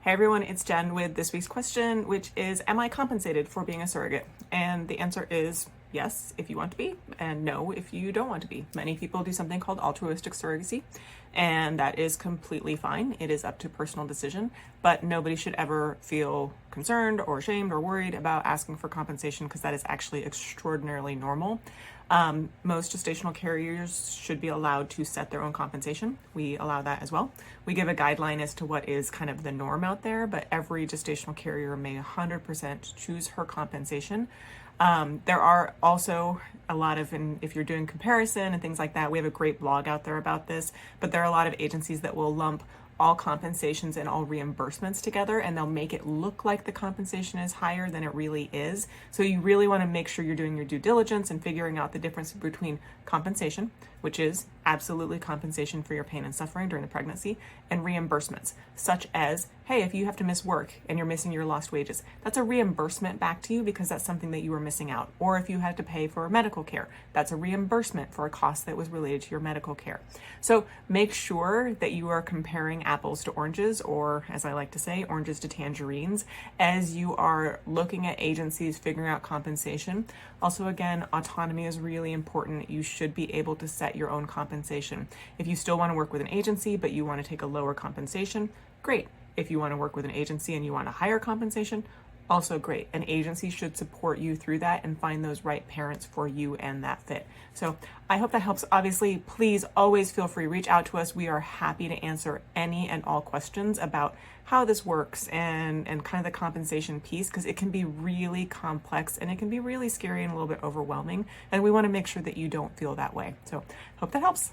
Hey everyone, it's Jen with this week's question, which is, am I compensated for being a surrogate? And the answer is yes, if you want to be, and no, if you don't want to be. Many people do something called altruistic surrogacy, and that is completely fine. It is up to personal decision, but nobody should ever feel concerned or ashamed or worried about asking for compensation because that is actually extraordinarily normal. Most gestational carriers should be allowed to set their own compensation. We allow that as well. We give a guideline as to what is kind of the norm out there, but every gestational carrier may 100% choose her compensation. There are also a lot of, and if you're doing comparison and things like that, we have a great blog out there about this, but there are a lot of agencies that will lump all compensations and all reimbursements together, and they'll make it look like the compensation is higher than it really is. So you really want to make sure you're doing your due diligence and figuring out the difference between compensation, which is absolutely compensation for your pain and suffering during the pregnancy, and reimbursements, such as, hey, if you have to miss work and you're missing your lost wages, that's a reimbursement back to you because that's something that you were missing out. Or if you had to pay for medical care, that's a reimbursement for a cost that was related to your medical care. So make sure that you are comparing apples to oranges, or as I like to say, oranges to tangerines, as you are looking at agencies figuring out compensation. Also, again, autonomy is really important. You should be able to set your own compensation. If you still want to work with an agency, but you want to take a lower compensation, great. If you want to work with an agency and you want a higher compensation, also great. An agency should support you through that and find those right parents for you and that fit. So I hope that helps. Obviously, please always feel free, reach out to us. We are happy to answer any and all questions about how this works and kind of the compensation piece, because it can be really complex and it can be really scary and a little bit overwhelming. And we want to make sure that you don't feel that way. So hope that helps.